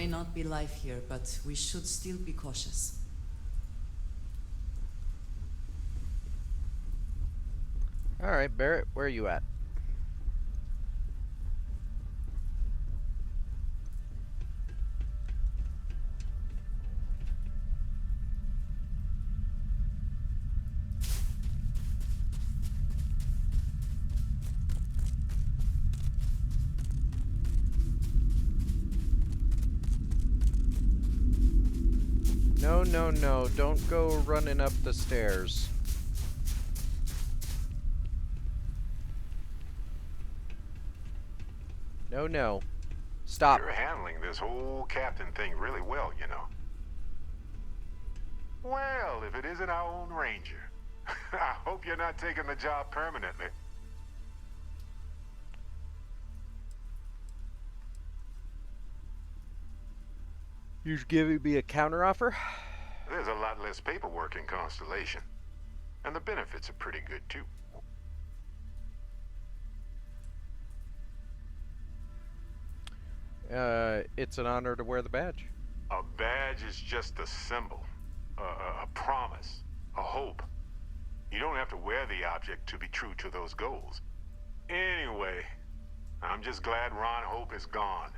may not be life here, but we should still be cautious. Alright, Barrett, where are you at? No, no, no, don't go running up the stairs. No, no. Stop. You're handling this whole captain thing really well, you know. Well, if it isn't our own ranger. I hope you're not taking the job permanently. You're giving me a counteroffer? There's a lot less paperwork in Constellation. And the benefits are pretty good, too. It's an honor to wear the badge. A badge is just a symbol. A promise. A hope. You don't have to wear the object to be true to those goals. Anyway, I'm just glad Ron Hope is gone.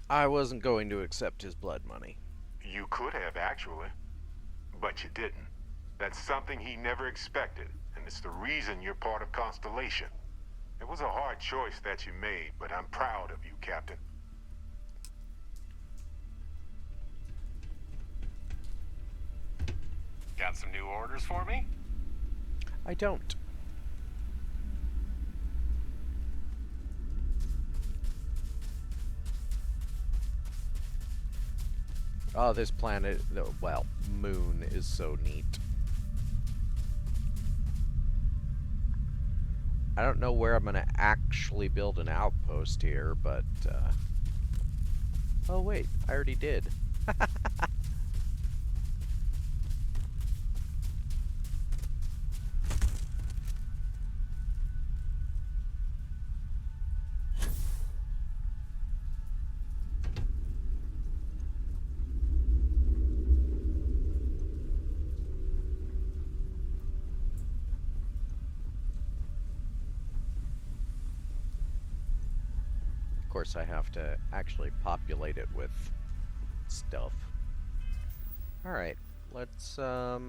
I wasn't going to accept his blood money. You could have, actually. But you didn't. That's something he never expected, and it's the reason you're part of Constellation. It was a hard choice that you made, but I'm proud of you, Captain. Got some new orders for me? I don't. Oh, this planet, well, moon is so neat. I don't know where I'm going to actually build an outpost here, but, oh wait, I already did. Of course, I have to actually populate it with stuff. Alright, let's go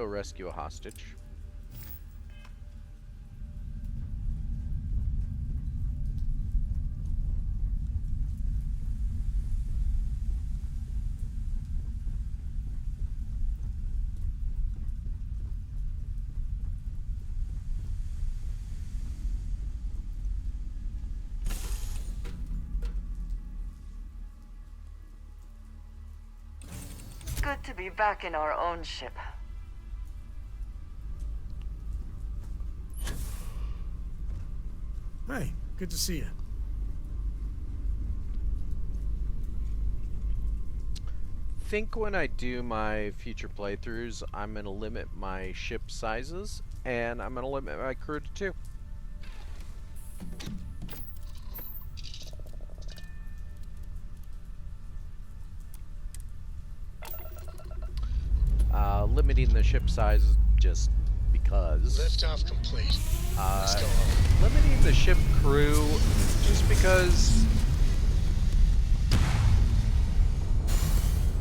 rescue a hostage. Good to be back in our own ship. Hey, good to see you. Think when I do my future playthroughs, I'm going to limit my ship sizes, and I'm going to limit my crew to 2. Limiting the ship size just because. Liftoff complete. Let's go home. Limiting the ship crew just because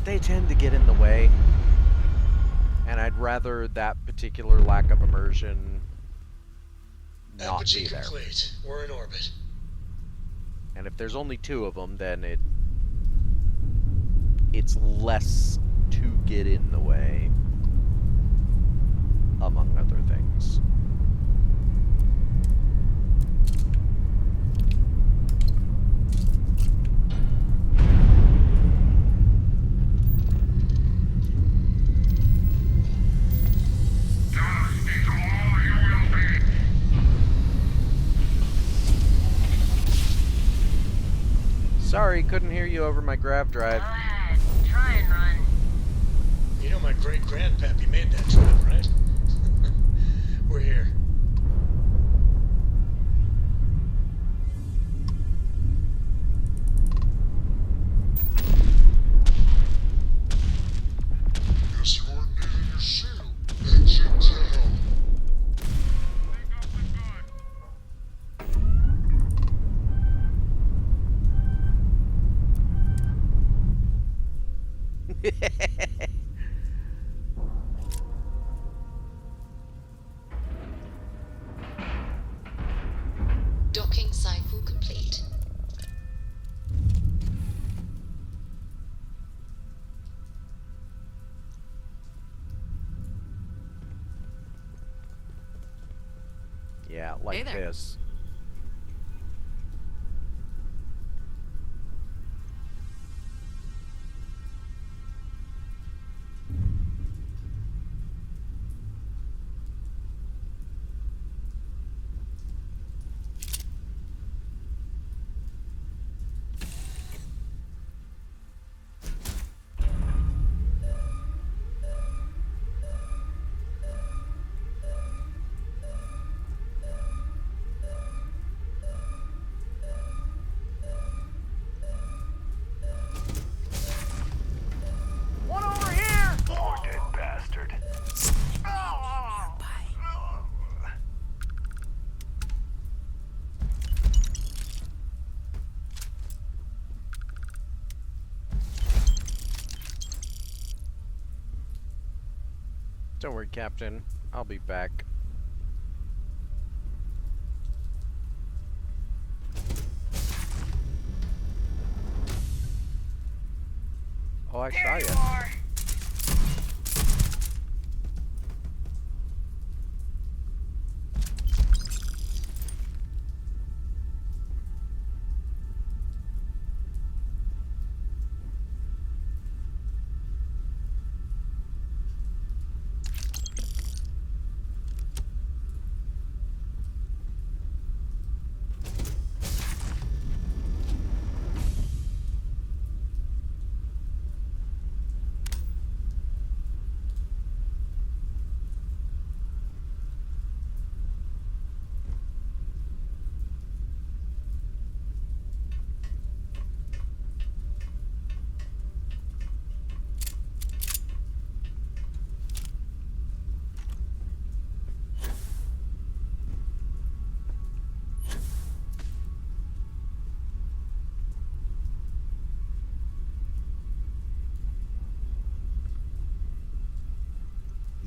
they tend to get in the way, and I'd rather that particular lack of immersion not Apogee be there. complete. We're in orbit. And if there's only 2 of them, then it's less to get in the way, among other things. Dusty to all you will be. Sorry, couldn't hear you over my grav drive. Go ahead, try Lion Run. You know my great-grandpappy made that trip, right? We're here. Guess you aren't needing your shield. That's your tail. Docking cycle complete. Yeah, like Hey there. this. One over here! Poor dead bastard. Don't worry, Captain. I'll be back. Oh, I saw Here you you. are.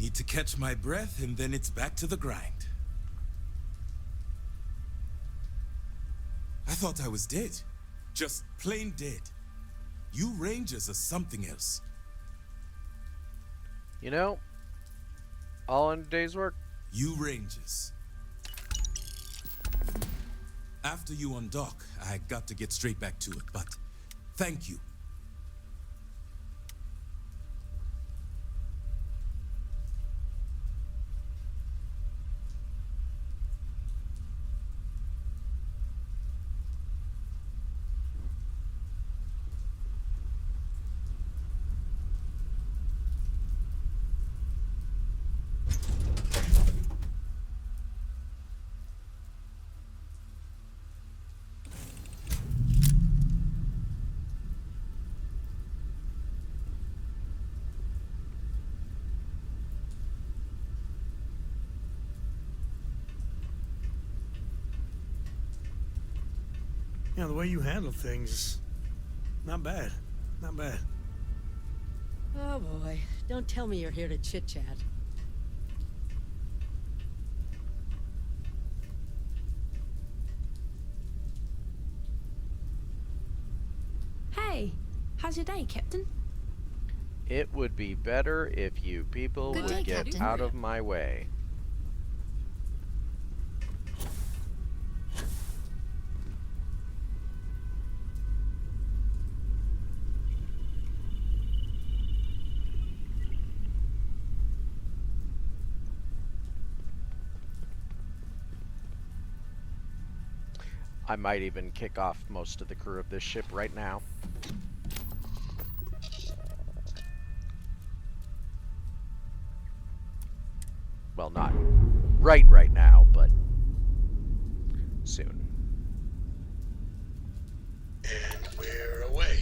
Need to catch my breath, and then it's back to the grind. I thought I was dead. Just plain dead. You Rangers are something else. You know, all in a day's work. You Rangers. After you undock, I got to get straight back to it, but thank you. You know, the way you handle things, not bad. Not bad. Oh boy, don't tell me you're here to chit-chat. Hey, how's your day, Captain? It would be better if you people Good would day, get Captain. out of my way. I might even kick off most of the crew of this ship right now. Well, not right now, but soon. And we're away.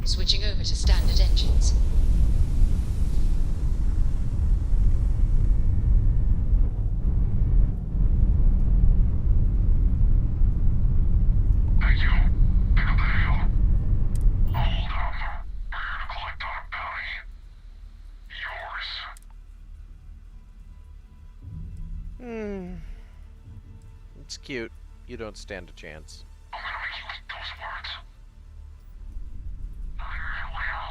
Switching over to standard engines. Thank you. Pick up the hail. Hold up. We're here to collect on a bounty. Yours. It's cute. You don't stand a chance. I'm gonna make you eat those words. Very well.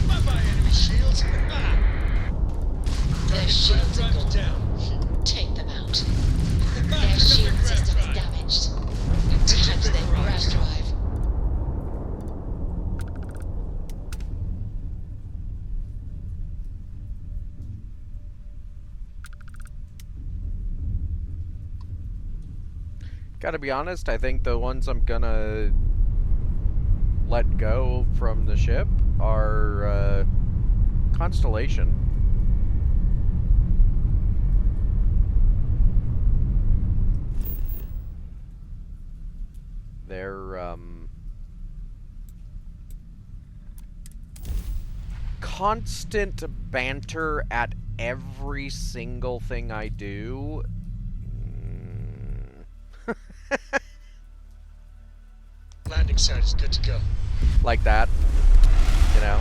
Bye-bye, enemy shields. Their shields are Drive gone. down. Take them out. Their shield system's damaged. Detach their ground drive. Gotta be honest, I think the ones I'm gonna let go from the ship are Constellation. They're constant banter at every single thing I do. Landing site is good to go. Like that, you know.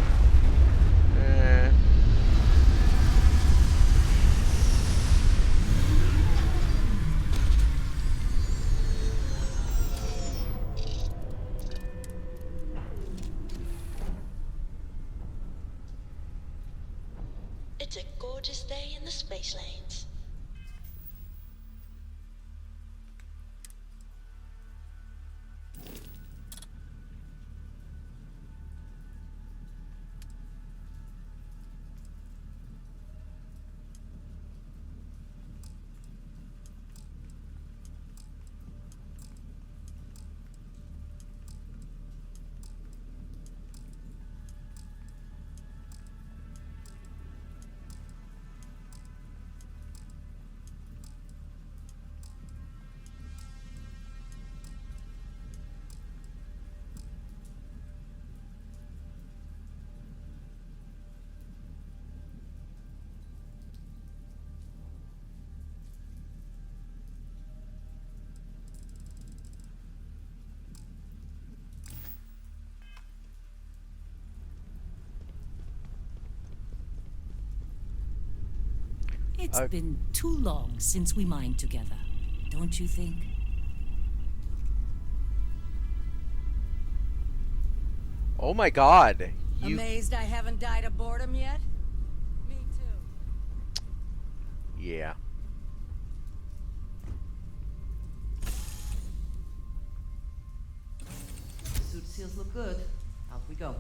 It's a gorgeous day in the space lanes. It's been too long since we mined together, don't you think? Oh my god. Amazed I haven't died of boredom yet? Me too. Yeah. Suit seals look good. Out we go.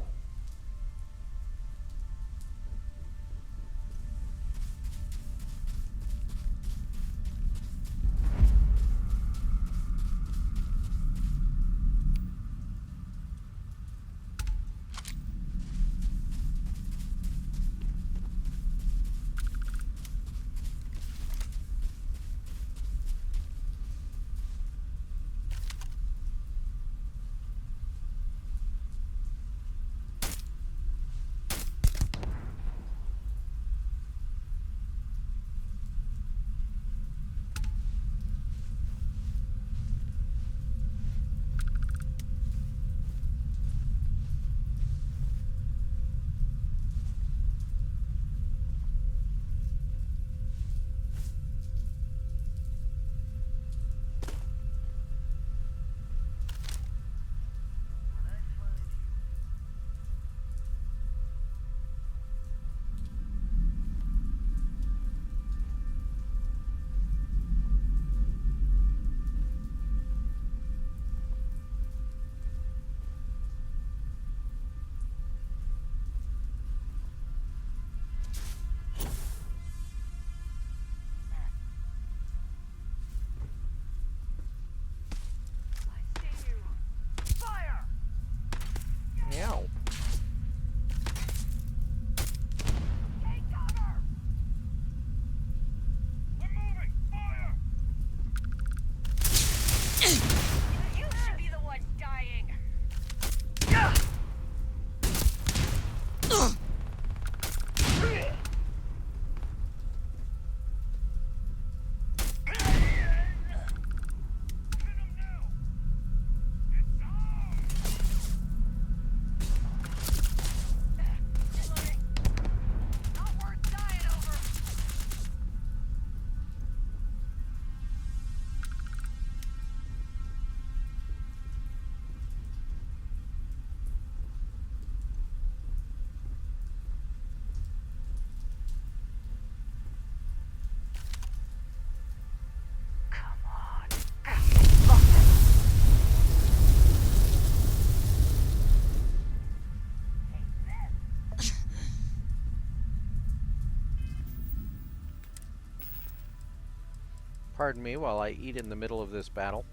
Pardon me while I eat in the middle of this battle.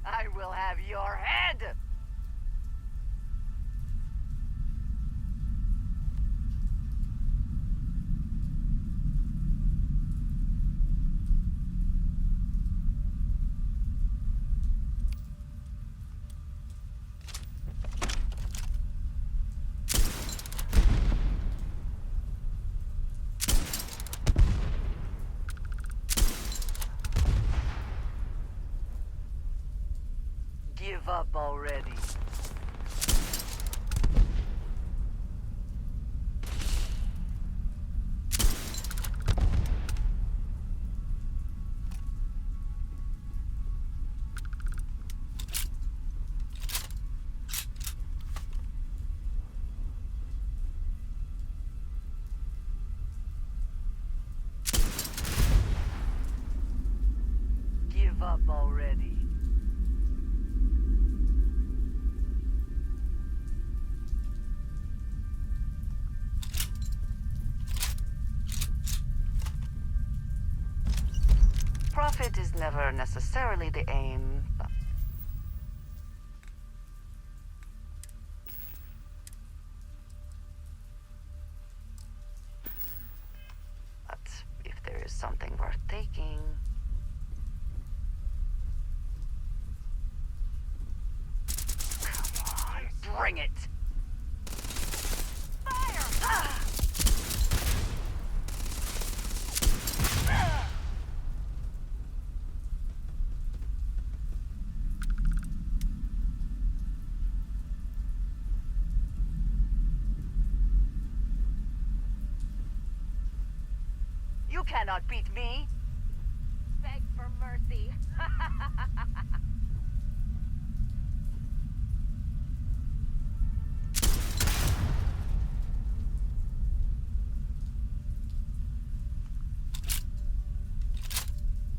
I will have your head! Give up already. Give up already. Profit is never necessarily the aim, but if there is something worth taking... Come on, bring it! Fire! Ah! You cannot beat me! Beg for mercy.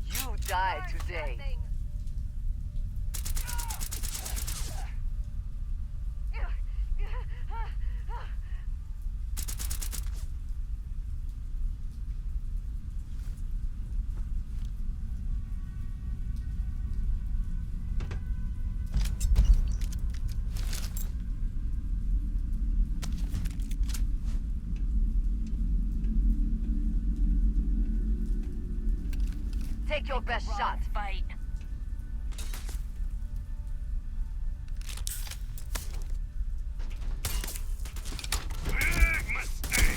You die today. Nothing. Take your best shot. Fight. Big mistake.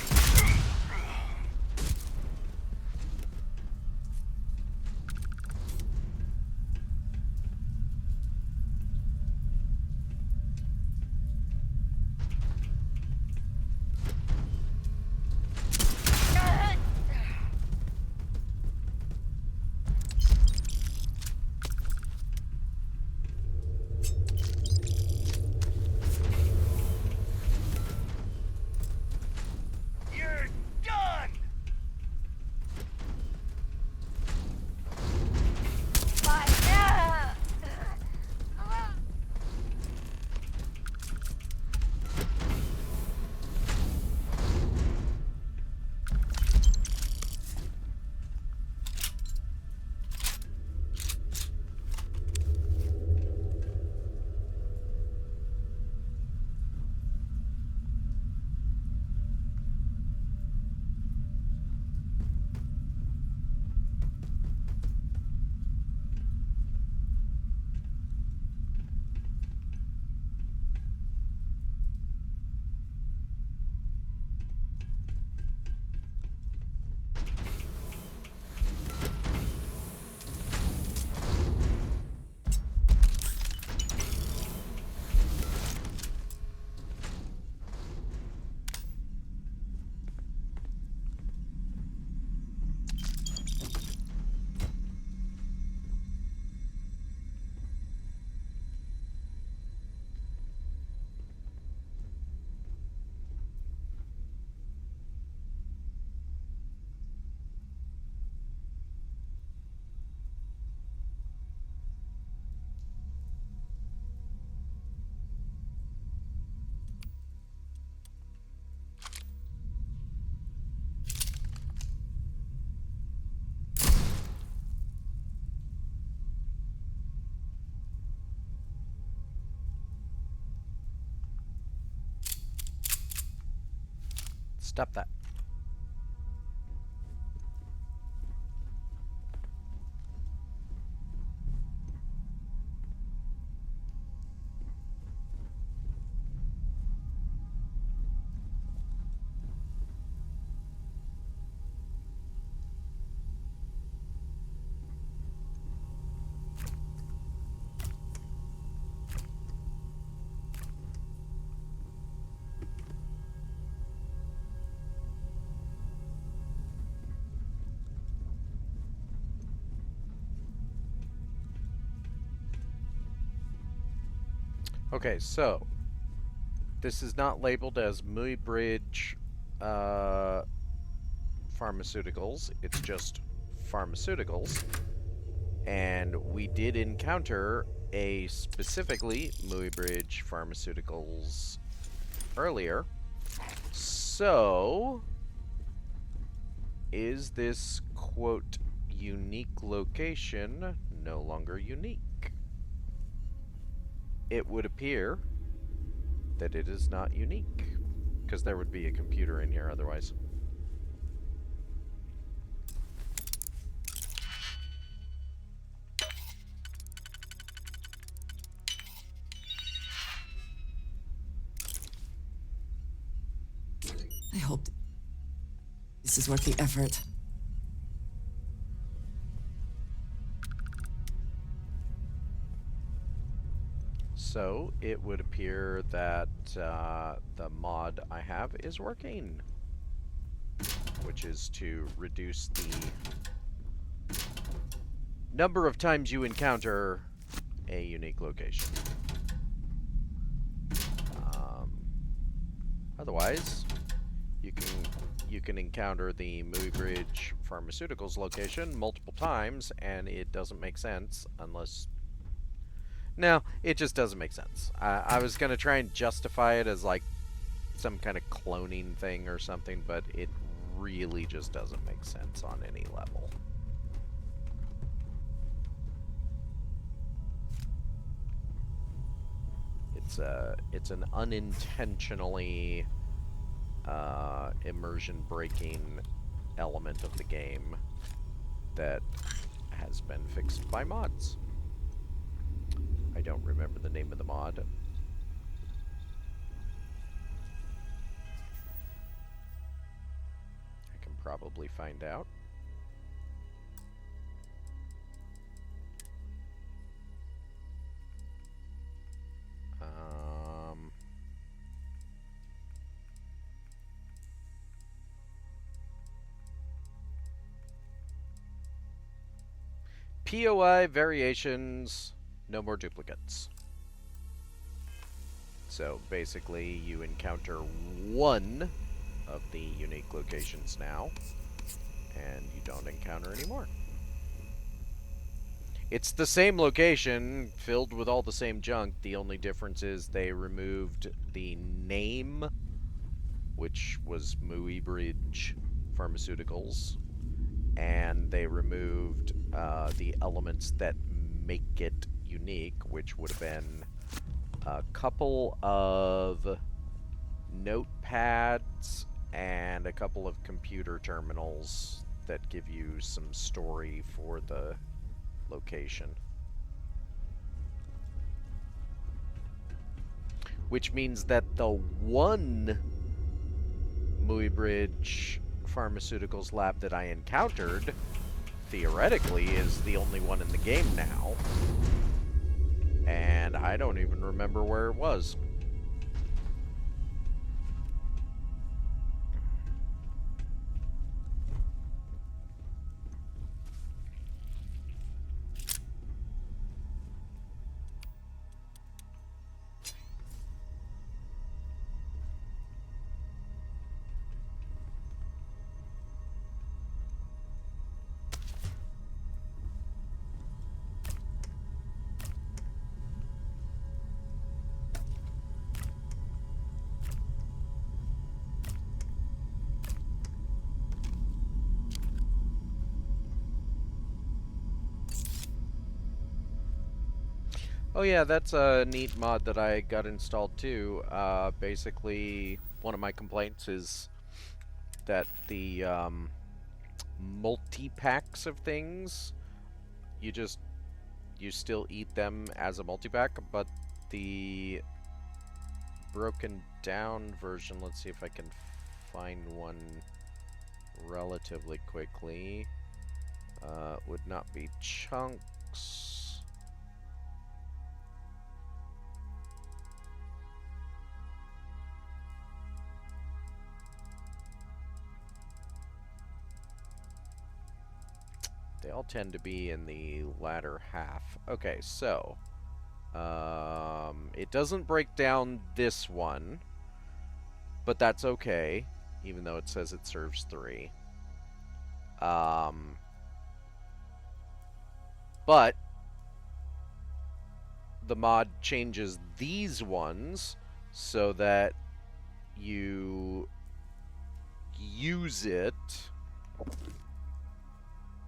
Stop that. Okay, so this is not labeled as Muybridge pharmaceuticals. It's just pharmaceuticals. And we did encounter a specifically Muybridge pharmaceuticals earlier. So, is this, quote, unique location no longer unique? It would appear that it is not unique, because there would be a computer in here otherwise. I hope this is worth the effort. So, it would appear that the mod I have is working, which is to reduce the number of times you encounter a unique location. Otherwise, you can encounter the Muybridge Pharmaceuticals location multiple times, and it doesn't make sense unless... No, it just doesn't make sense. I was going to try and justify it as, like, some kind of cloning thing or something, but it really just doesn't make sense on any level. It's an unintentionally immersion-breaking element of the game that has been fixed by mods. I don't remember the name of the mod. I can probably find out. POI variations, no more duplicates. So basically you encounter one of the unique locations now, and you don't encounter any more. It's the same location, filled with all the same junk. The only difference is they removed the name, which was Muybridge Pharmaceuticals, and they removed the elements that make it unique, which would have been a couple of notepads and a couple of computer terminals that give you some story for the location. Which means that the one Muybridge Pharmaceuticals lab that I encountered, theoretically, is the only one in the game now. And I don't even remember where it was. Oh yeah, that's a neat mod that I got installed too. Basically, one of my complaints is that the multi-packs of things, you still eat them as a multi-pack, but the broken down version, let's see if I can find one relatively quickly, would not be chunks. They all tend to be in the latter half. Okay, so it doesn't break down this one, but that's okay, even though it says it serves 3. But the mod changes these ones so that you use it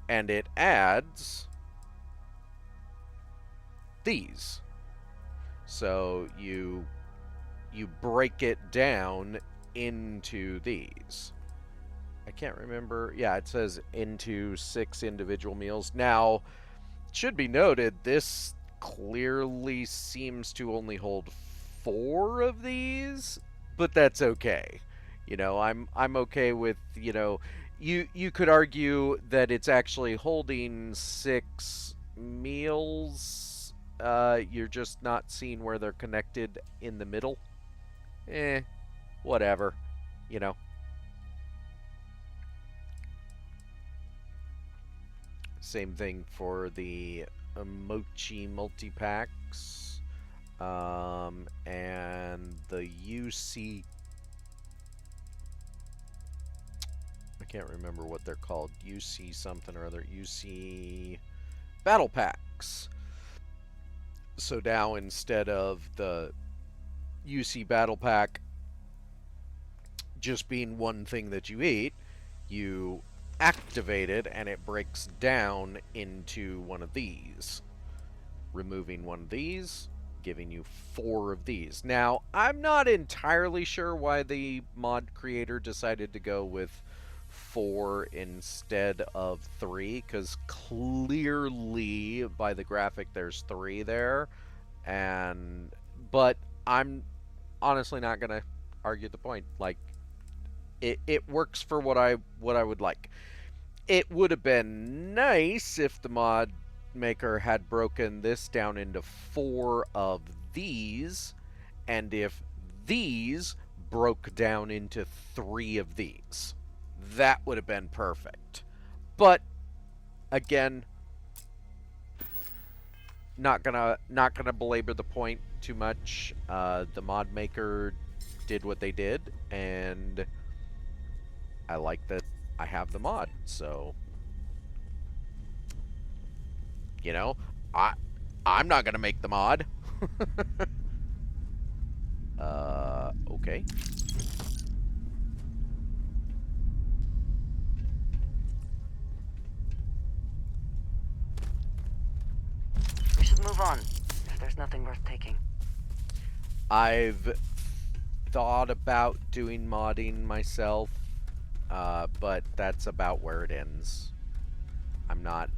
and it adds these. So you break it down into these. I can't remember. Yeah, it says into 6 individual meals. Now, it should be noted, this clearly seems to only hold 4 of these, but that's okay. You know, I'm okay with, you know, you could argue that it's actually holding 6 meals. You're just not seeing where they're connected in the middle. Whatever, you know. Same thing for the mochi multi-packs. And the UC... I can't remember what they're called. UC something or other. UC battle packs. So now instead of the UC battle pack just being one thing that you eat, you activate it and it breaks down into one of these. Removing one of these, giving you 4 of these. Now, I'm not entirely sure why the mod creator decided to go with 4 instead of 3, because clearly by the graphic there's 3 there, but I'm honestly not gonna argue the point. Like, it works for what I would like. It would have been nice if the mod maker had broken this down into 4 of these, and if these broke down into 3 of these. That would have been perfect. But again, not gonna belabor the point too much. The mod maker did what they did, and I like that I have the mod, so you know, I'm not gonna make the mod. Okay. We should move on, if there's nothing worth taking. I've thought about doing modding myself, but that's about where it ends. I'm not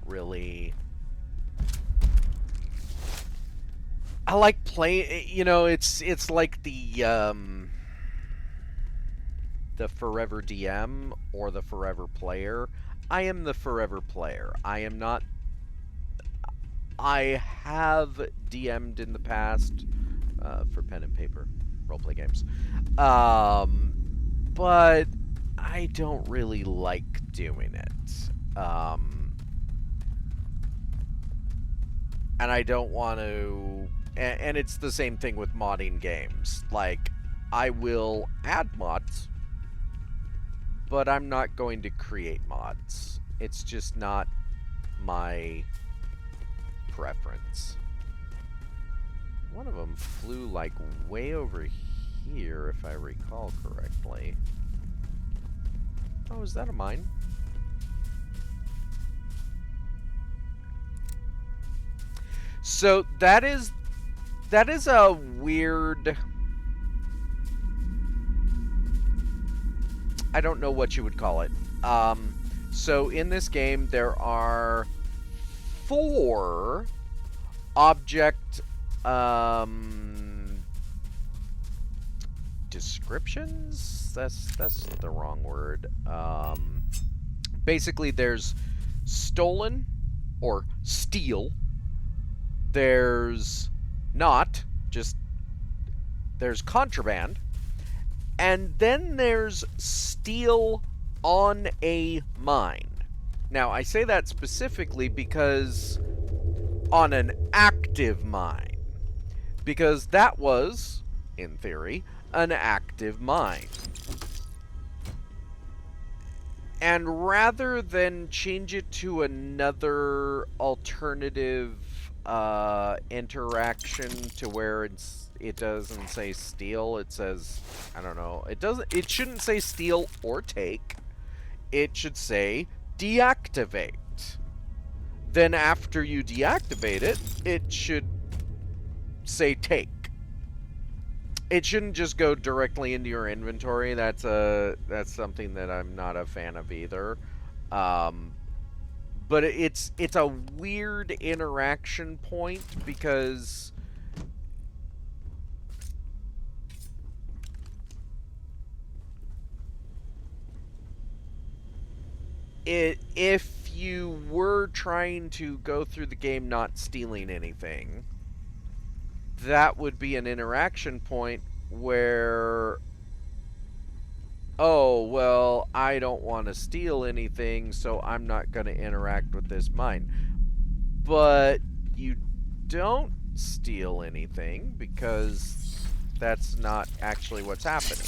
really... I like playing, you know, it's like the forever DM or the forever player. I am the forever player. I am not... I have DM'd in the past for pen and paper roleplay games, but I don't really like doing it. And I don't want to... And it's the same thing with modding games. Like, I will add mods, but I'm not going to create mods. It's just not my preference. One of them flew, like, way over here, if I recall correctly. Oh, is that a mine? So that is a weird I don't know what you would call it. So in this game, there are 4 object descriptions. That's the wrong word. Basically, there's stolen or steal. There's not, just there's contraband. And then there's steal on a mine. Now, I say that specifically because on an active mine. Because that was, in theory, an active mine. And rather than change it to another alternative interaction to where it doesn't say steal, it says, I don't know, it shouldn't say steal or take. It should say deactivate. Then after you deactivate it, it should say take. It shouldn't just go directly into your inventory. That's something that I'm not a fan of either. But it's a weird interaction point because if you were trying to go through the game not stealing anything, that would be an interaction point where, oh, well, I don't want to steal anything, so I'm not going to interact with this mine. But you don't steal anything because that's not actually what's happening.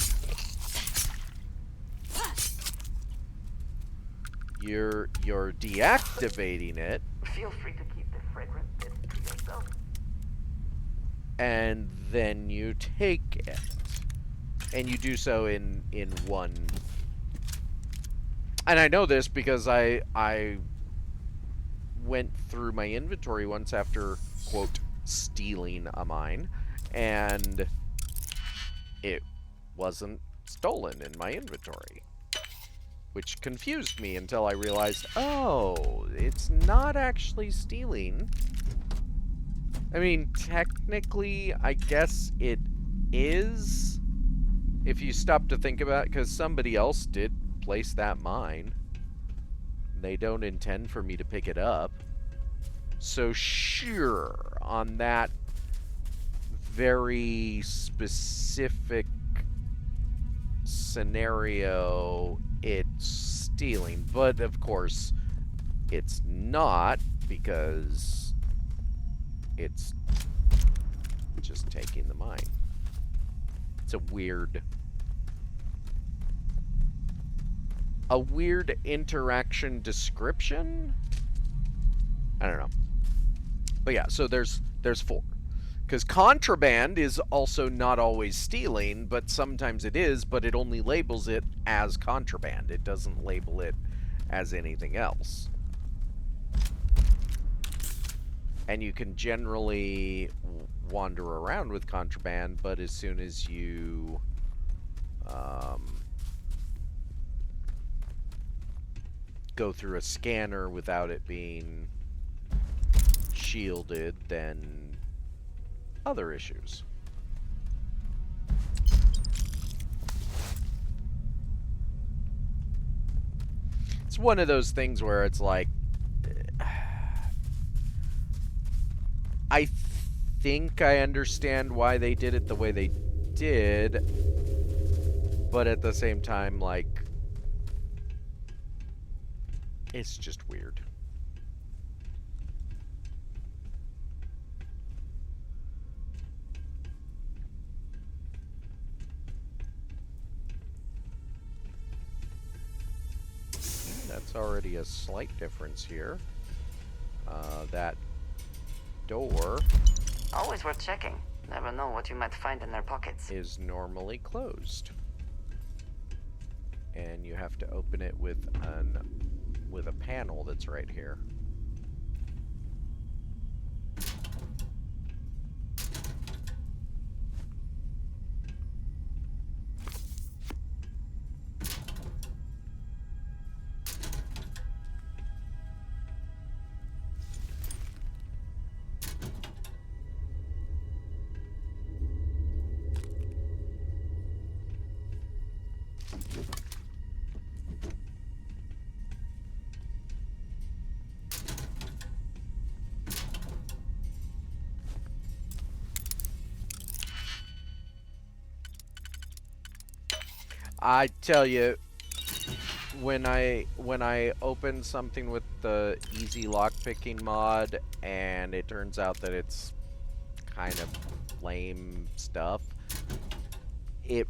You're deactivating it. Feel free to keep the fragrant bits to yourself. And then you take it. And you do so in one. And I know this because I went through my inventory once after, quote, stealing a mine, and it wasn't stolen in my inventory. Which confused me until I realized, oh, it's not actually stealing. I mean, technically, I guess it is, if you stop to think about it, because somebody else did place that mine. They don't intend for me to pick it up. So sure, on that very specific scenario, it's stealing. But, of course, it's not, because it's just taking the mine. It's a weird interaction description? I don't know. But yeah, so there's 4. Because contraband is also not always stealing, but sometimes it is, but it only labels it as contraband. It doesn't label it as anything else. And you can generally wander around with contraband, but as soon as you go through a scanner without it being shielded, then other issues. It's one of those things where it's like, I think I understand why they did it the way they did, but at the same time, like, it's just weird. That's already a slight difference here. That door Always worth checking. Never know what you might find in their pockets. is normally closed. And you have to open it with a panel that's right here. I tell you, when I open something with the easy lockpicking mod, and it turns out that it's kind of lame stuff, it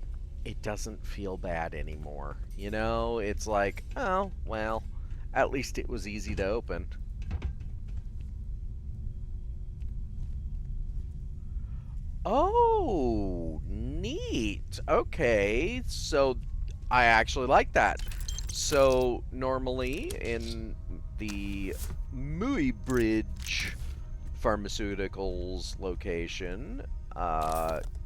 doesn't feel bad anymore. You know, it's like, oh well, at least it was easy to open. Oh, neat. Okay, so I actually like that. So normally in the Muybridge Pharmaceuticals location,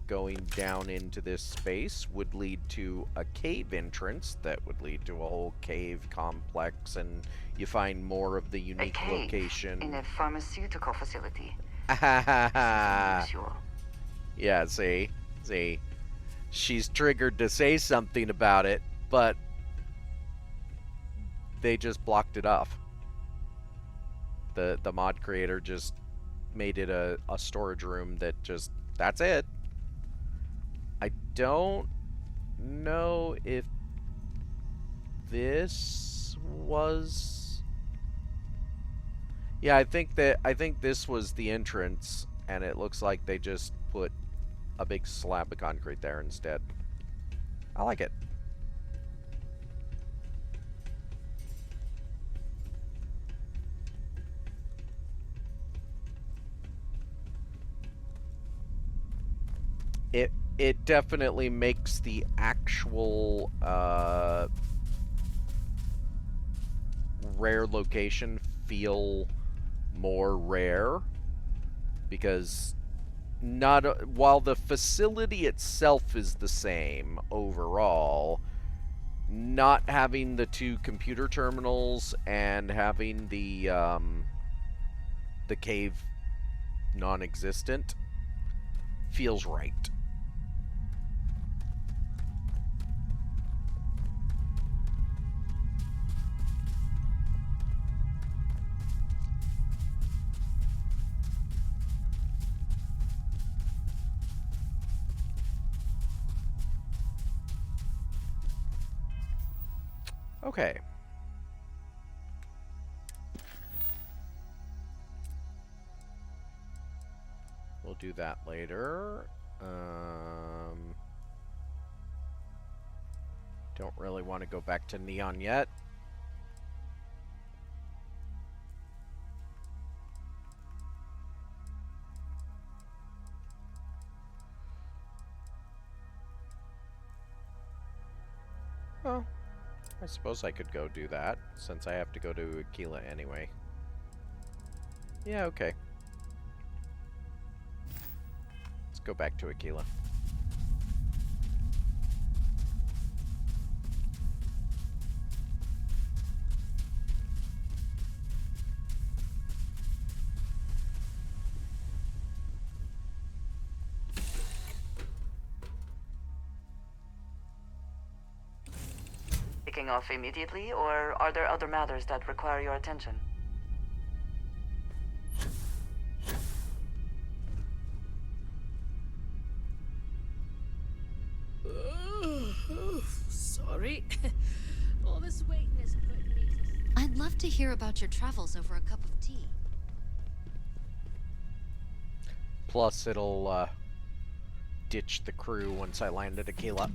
going down into this space would lead to a cave entrance that would lead to a whole cave complex, and you find more of the unique a cave location. in a pharmaceutical facility. Unusual. Yeah, see? She's triggered to say something about it, but they just blocked it off. The mod creator just made it a storage room that just, that's it. I don't know if this was... Yeah, I think this was the entrance, and it looks like they just put a big slab of concrete there instead. I like it. It definitely makes the actual rare location feel more rare, because while the facility itself is the same overall, not having the two computer terminals and having the cave non-existent feels right. Okay. We'll do that later. Don't really want to go back to Neon yet. Oh. I suppose I could go do that, since I have to go to Aquila anyway. Yeah, okay. Let's go back to Aquila. Kicking off immediately, or are there other matters that require your attention? Sorry. All this waiting is putting me to... I'd love to hear about your travels over a cup of tea. Plus, it'll ditch the crew once I land at Aquila.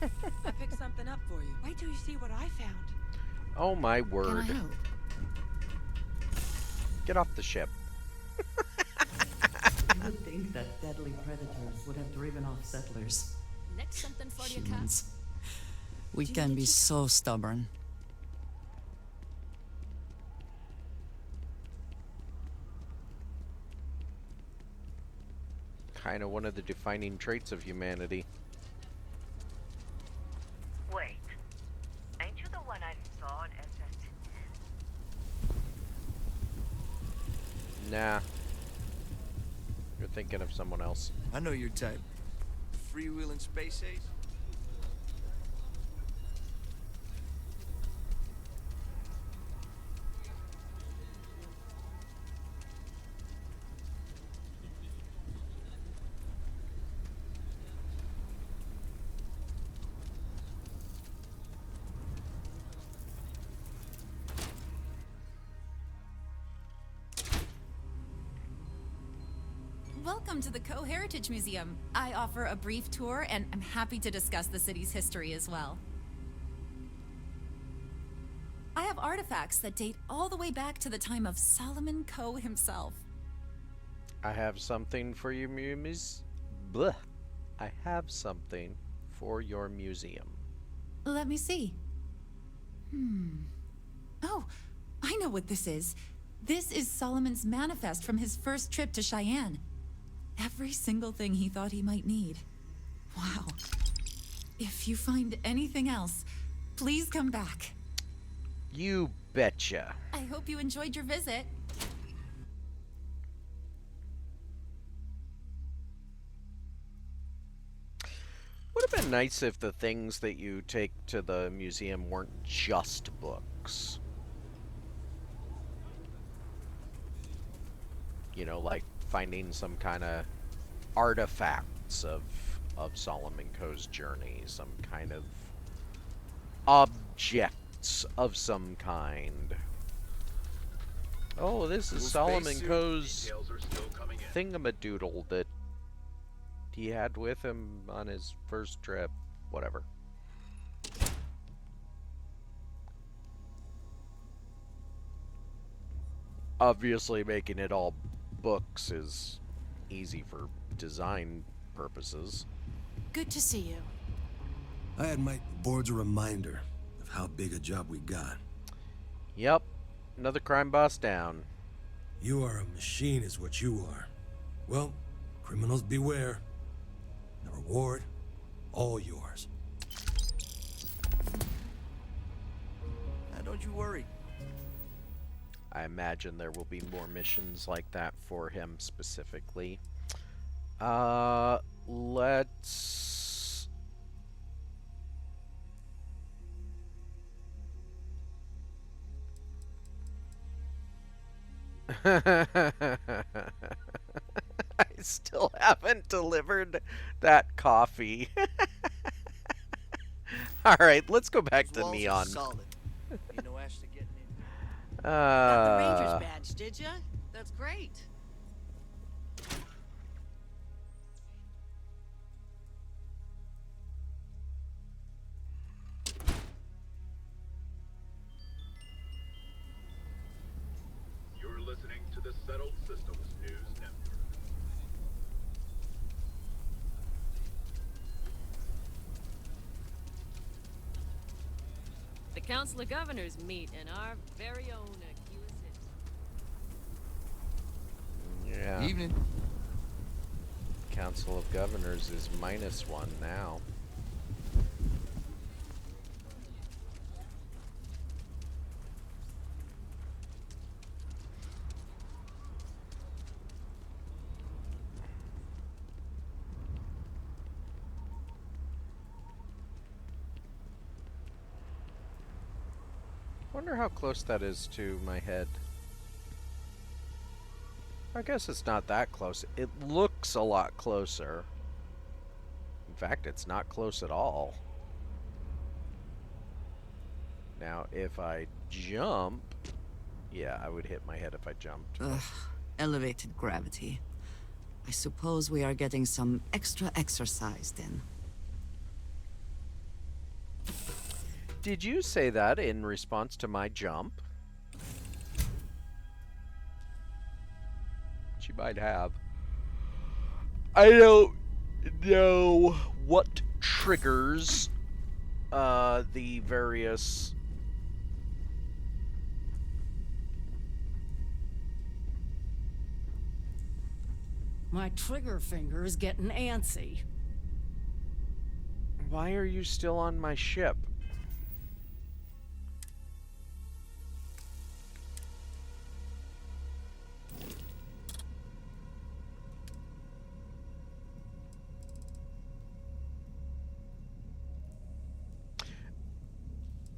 I picked something up for you. Wait till you see what I found. Oh my Can I word. help? Get off the ship. You would think that deadly predators would have driven off settlers. Next something for you, Cat? Humans. We Do you can need be to- so stubborn. Kind of one of the defining traits of humanity. Wait. Ain't you the one I saw in SS? Nah. You're thinking of someone else. I know your type. Freewheeling space ace? Welcome to the Co-Heritage Museum. I offer a brief tour, and I'm happy to discuss the city's history as well. I have artifacts that date all the way back to the time of Solomon Coe himself. I have something for you, Bleh. I have something for your museum. Let me see. Oh, I know what this is. This is Solomon's manifest from his first trip to Cheyenne. Every single thing he thought he might need. Wow. If you find anything else, please come back. You betcha. I hope you enjoyed your visit. Would have been nice if the things that you take to the museum weren't just books. You know, like finding some kind of artifacts of Solomon Coe's journey, some kind of objects of some kind. Oh, this is Solomon Coe's thingamadoodle that he had with him on his first trip. Whatever. Obviously, making it all books is easy for design purposes. Good to see you. I had my board's a reminder of how big a job we got. Yep, another crime boss down. You are a machine is what you are. Well, criminals beware. The reward, all yours. Don't you worry. I imagine there will be more missions like that for him specifically. Let's... I still haven't delivered that coffee. Alright, let's go back to Neon. Solid. Ain't no ash to getting in. Got the Ranger's badge, did ya? That's great. You're listening to the Settled Systems News Network. The Council of Governors meet in our very own Aquila City. Yeah. Evening. Council of Governors is -1 now. Wonder how close that is to my head. I guess it's not that close. It looks a lot closer. In fact, it's not close at all. Now, if I jump... Yeah, I would hit my head if I jumped. Ugh, elevated gravity. I suppose we are getting some extra exercise then. Did you say that in response to my jump? She might have. I don't know what triggers the various... My trigger finger is getting antsy. Why are you still on my ship?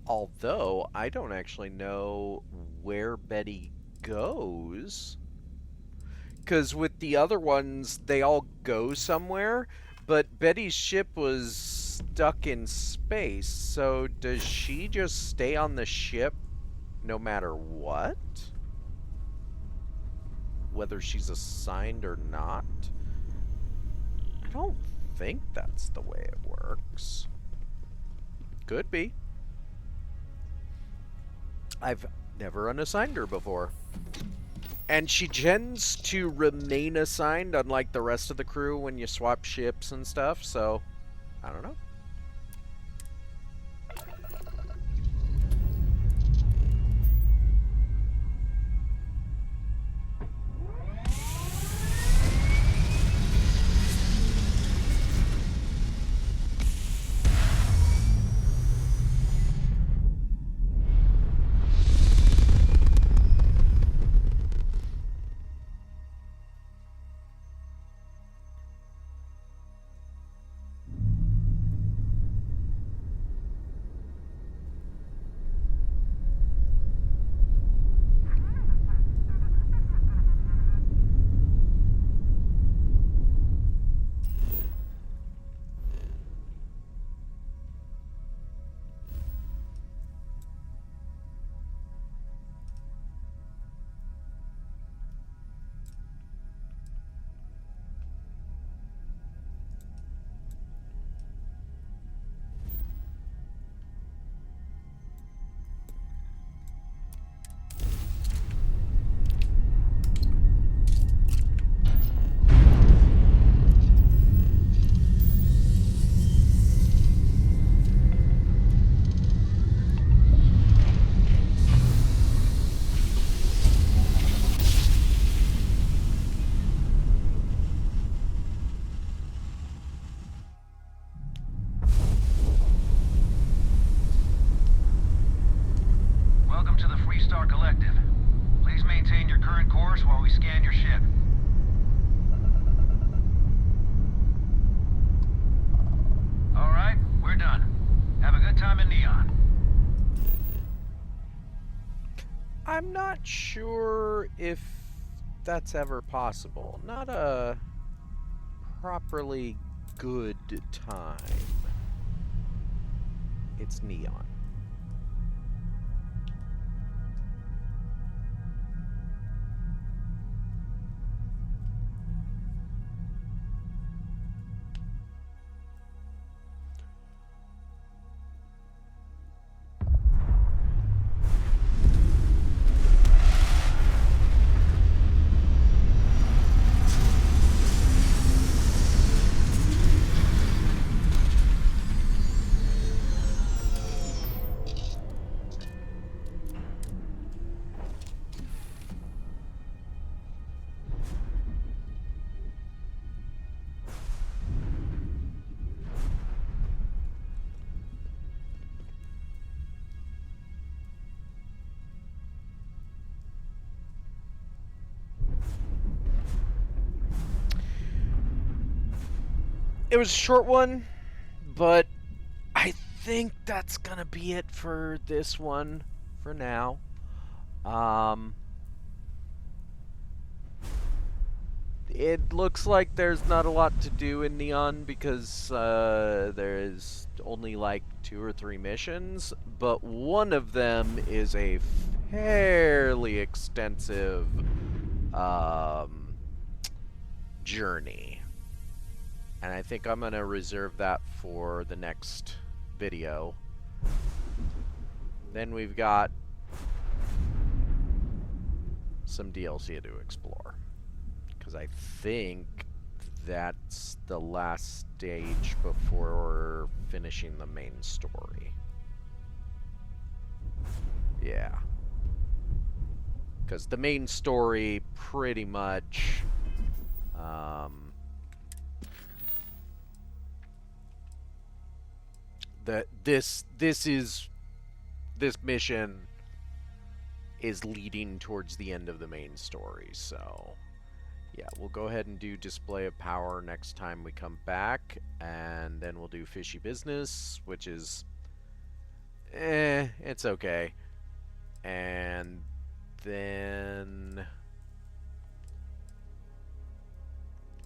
Although, I don't actually know where Betty goes. Because with the other ones, they all go somewhere, but Betty's ship was stuck in space, so does she just stay on the ship no matter what? Whether she's assigned or not? I don't think that's the way it works. Could be. I've never unassigned her before. And she tends to remain assigned, unlike the rest of the crew when you swap ships and stuff, so I don't know. I'm not sure if that's ever possible. Not a properly good time. It's neon. It was a short one, but I think that's gonna be it for this one for now. It looks like there's not a lot to do in Neon because there is only like 2 or 3 missions, but one of them is a fairly extensive journey. And I think I'm going to reserve that for the next video. Then we've got some DLC to explore. Because I think that's the last stage before finishing the main story. Yeah. Because the main story pretty much this mission is leading towards the end of the main story, so yeah, we'll go ahead and do display of power next time we come back, and then we'll do fishy business, which is it's okay. And then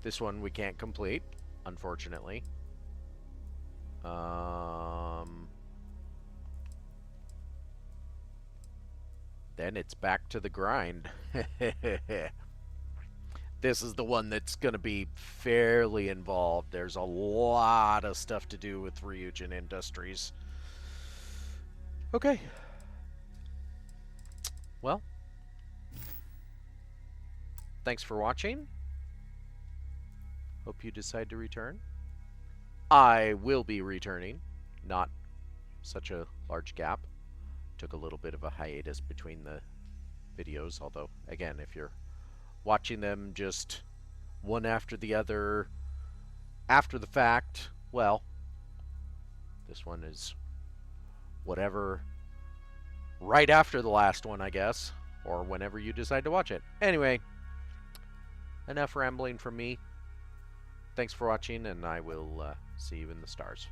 this one we can't complete, unfortunately. Then it's back to the grind. This is the one that's going to be fairly involved. There's a lot of stuff to do with Ryujin Industries. Okay. Well, thanks for watching. Hope you decide to return. I will be returning. Not such a large gap. Took a little bit of a hiatus between the videos, although, again, if you're watching them just one after the other after the fact, well, this one is whatever right after the last one, I guess, or whenever you decide to watch it. Anyway, enough rambling from me. Thanks for watching, and I will see you in the stars.